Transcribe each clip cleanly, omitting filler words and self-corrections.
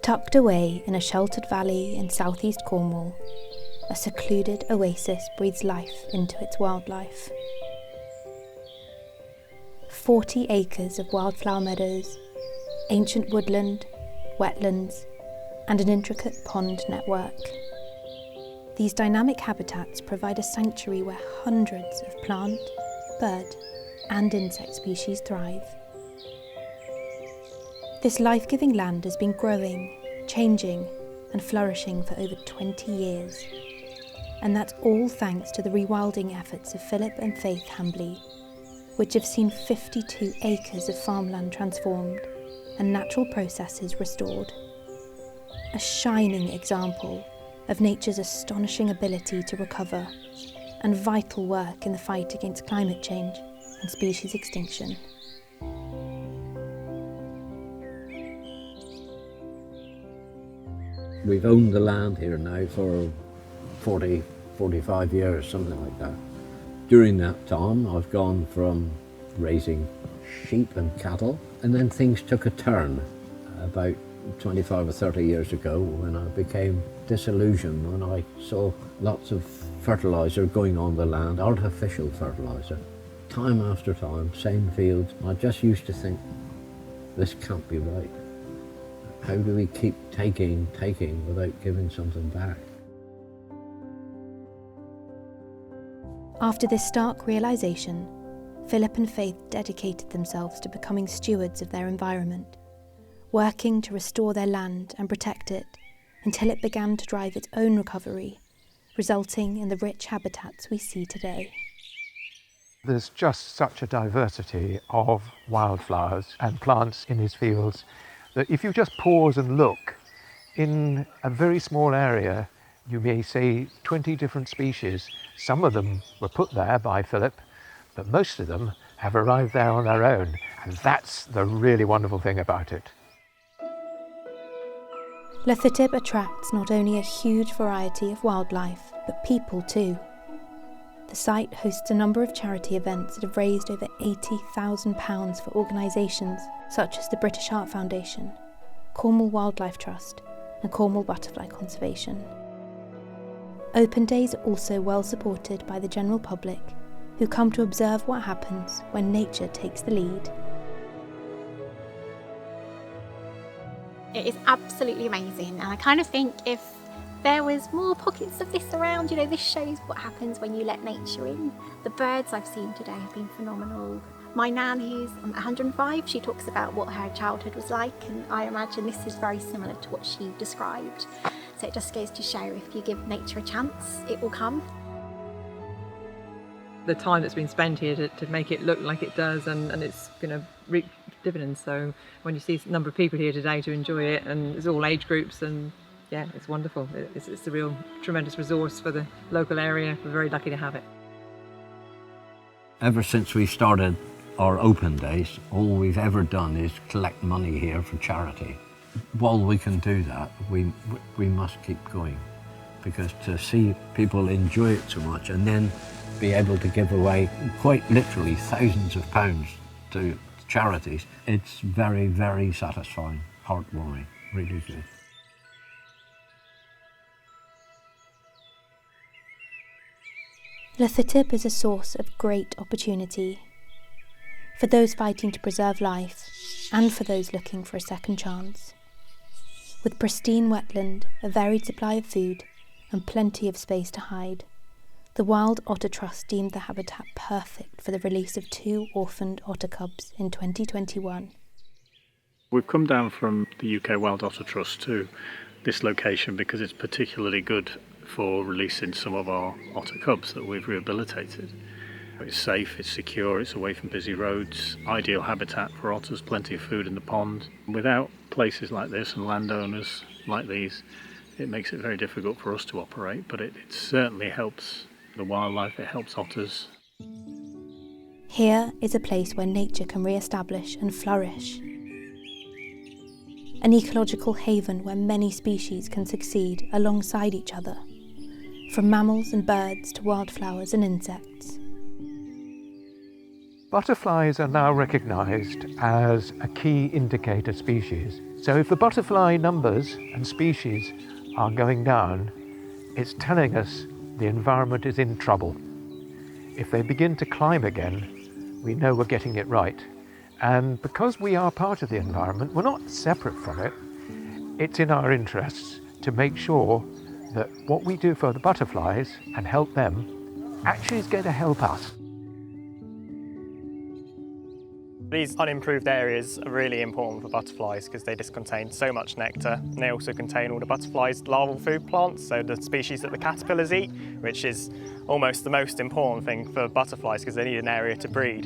Tucked away in a sheltered valley in southeast Cornwall, a secluded oasis breathes life into its wildlife. 40 acres of wildflower meadows, ancient woodland, wetlands, and an intricate pond network. These dynamic habitats provide a sanctuary where hundreds of plant, bird, and insect species thrive. This life-giving land has been growing, changing, and flourishing for over 20 years. And that's all thanks to the rewilding efforts of Philip and Faith Hambly, which have seen 52 acres of farmland transformed and natural processes restored. A shining example of nature's astonishing ability to recover and vital work in the fight against climate change and species extinction. We've owned the land here now for 40, 45 years, something like that. During that time, I've gone from raising sheep and cattle, and then things took a turn about 25 or 30 years ago when I became disillusioned when I saw lots of fertiliser going on the land, artificial fertiliser. Time after time, same fields. I just used to think, this can't be right. How do we keep taking without giving something back? After this stark realisation, Philip and Faith dedicated themselves to becoming stewards of their environment, working to restore their land and protect it until it began to drive its own recovery, resulting in the rich habitats we see today. There's just such a diversity of wildflowers and plants in his fields that if you just pause and look, in a very small area, you may see 20 different species. Some of them were put there by Philip, but most of them have arrived there on their own, and that's the really wonderful thing about it. Lethytep attracts not only a huge variety of wildlife, but people too. The site hosts a number of charity events that have raised over £80,000 for organisations such as the British Heart Foundation, Cornwall Wildlife Trust and Cornwall Butterfly Conservation. Open days are also well supported by the general public, who come to observe what happens when nature takes the lead. It is absolutely amazing, and I kind of think if there was more pockets of this around, this shows what happens when you let nature in. The birds I've seen today have been phenomenal. My nan, who's 105, she talks about what her childhood was like, and I imagine this is very similar to what she described. So it just goes to show if you give nature a chance, it will come. The time that's been spent here to make it look like it does, and it's going to reap dividends. So when you see a number of people here today to enjoy it, and it's all age groups, and yeah, it's wonderful. It's a real tremendous resource for the local area. We're very lucky to have it. Ever since we started our open days, all we've ever done is collect money here for charity. While we can do that, we must keep going, because to see people enjoy it so much and then be able to give away quite literally thousands of pounds to charities, it's very, very satisfying, heartwarming, really good. Lethytep is a source of great opportunity for those fighting to preserve life and for those looking for a second chance. With pristine wetland, a varied supply of food and plenty of space to hide, the Wild Otter Trust deemed the habitat perfect for the release of 2 orphaned otter cubs in 2021. We've come down from the UK Wild Otter Trust to this location because it's particularly good for releasing some of our otter cubs that we've rehabilitated. It's safe, it's secure, it's away from busy roads, ideal habitat for otters, plenty of food in the pond. Without places like this and landowners like these, it makes it very difficult for us to operate, but it certainly helps the wildlife, it helps otters. Here is a place where nature can re-establish and flourish. An ecological haven where many species can succeed alongside each other, from mammals and birds to wildflowers and insects. Butterflies are now recognised as a key indicator species. So if the butterfly numbers and species are going down, it's telling us the environment is in trouble. If they begin to climb again, we know we're getting it right. And because we are part of the environment, we're not separate from it. It's in our interests to make sure that what we do for the butterflies and help them actually is going to help us. These unimproved areas are really important for butterflies because they just contain so much nectar, and they also contain all the butterflies' larval food plants, so the species that the caterpillars eat, which is almost the most important thing for butterflies because they need an area to breed.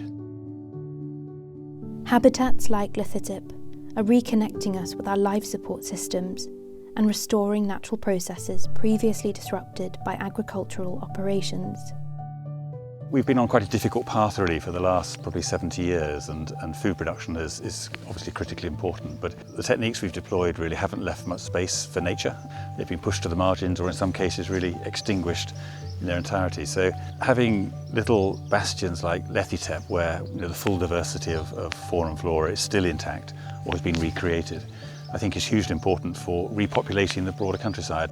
Habitats like Lethytep are reconnecting us with our life support systems and restoring natural processes previously disrupted by agricultural operations. We've been on quite a difficult path really for the last probably 70 years and food production is obviously critically important, but the techniques we've deployed really haven't left much space for nature. They've been pushed to the margins or in some cases really extinguished in their entirety. So having little bastions like Lethytep where the full diversity of fauna and flora is still intact or has been recreated, I think is hugely important for repopulating the broader countryside.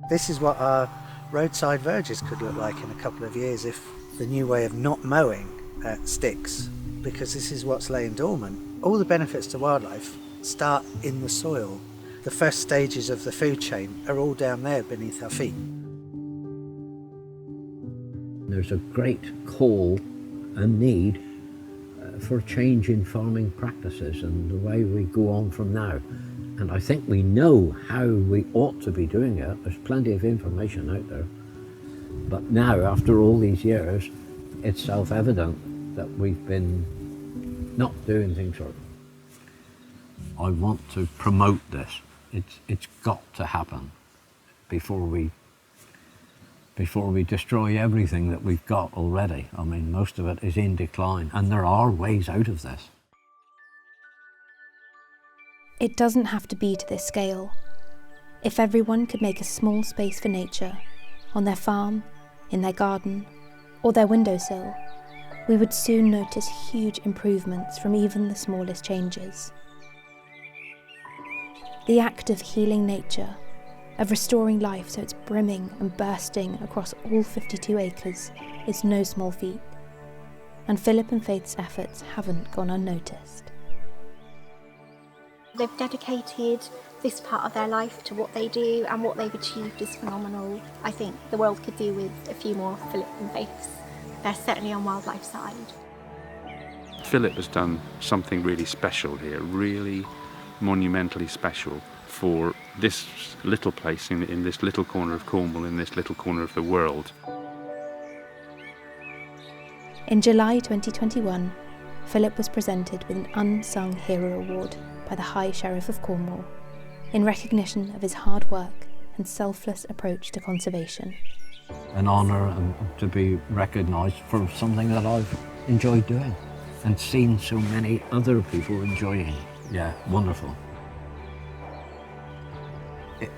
This is what our roadside verges could look like in a couple of years if the new way of not mowing sticks, because this is what's laying dormant. All the benefits to wildlife start in the soil. The first stages of the food chain are all down there beneath our feet. There's a great call and need for change in farming practices and the way we go on from now. And I think we know how we ought to be doing it. There's plenty of information out there. But now, after all these years, it's self-evident that we've been not doing things right. I want to promote this. It's got to happen before we destroy everything that we've got already. I mean, most of it is in decline, and there are ways out of this. It doesn't have to be to this scale. If everyone could make a small space for nature, on their farm, in their garden, or their windowsill, we would soon notice huge improvements from even the smallest changes. The act of healing nature, of restoring life so it's brimming and bursting across all 52 acres, is no small feat, and Philip and Faith's efforts haven't gone unnoticed. They've dedicated this part of their life to what they do, and what they've achieved is phenomenal. I think the world could do with a few more Philip and Faiths. They're certainly on wildlife side. Philip has done something really special here, really monumentally special for this little place in this little corner of Cornwall, in this little corner of the world. In July 2021, Philip was presented with an Unsung Hero Award by the High Sheriff of Cornwall in recognition of his hard work and selfless approach to conservation. An honour to be recognised for something that I've enjoyed doing and seen so many other people enjoying. Yeah, wonderful.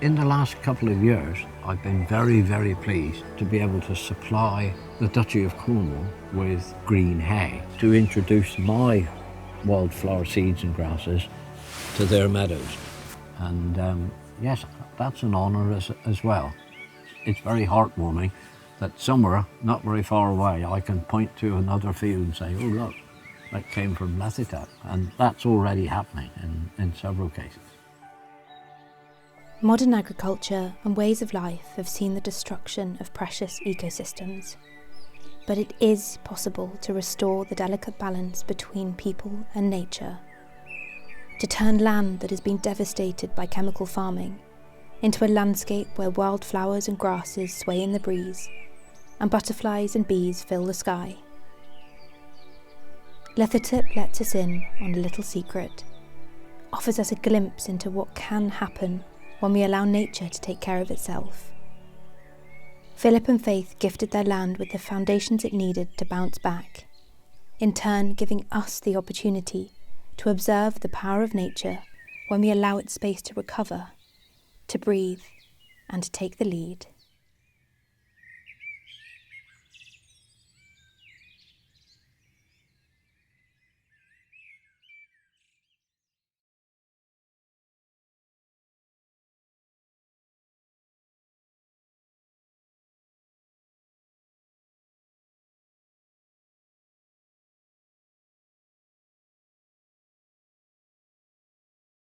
In the last couple of years, I've been very, very pleased to be able to supply the Duchy of Cornwall with green hay to introduce my wildflower seeds and grasses to their meadows. And yes, that's an honour as well. It's very heartwarming that somewhere, not very far away, I can point to another field and say, oh look, that came from Lethytep. And that's already happening in several cases. Modern agriculture and ways of life have seen the destruction of precious ecosystems. But it is possible to restore the delicate balance between people and nature, to turn land that has been devastated by chemical farming into a landscape where wildflowers and grasses sway in the breeze, and butterflies and bees fill the sky. Lethytep lets us in on a little secret, offers us a glimpse into what can happen when we allow nature to take care of itself. Philip and Faith gifted their land with the foundations it needed to bounce back, in turn giving us the opportunity to observe the power of nature when we allow it space to recover, to breathe, and to take the lead.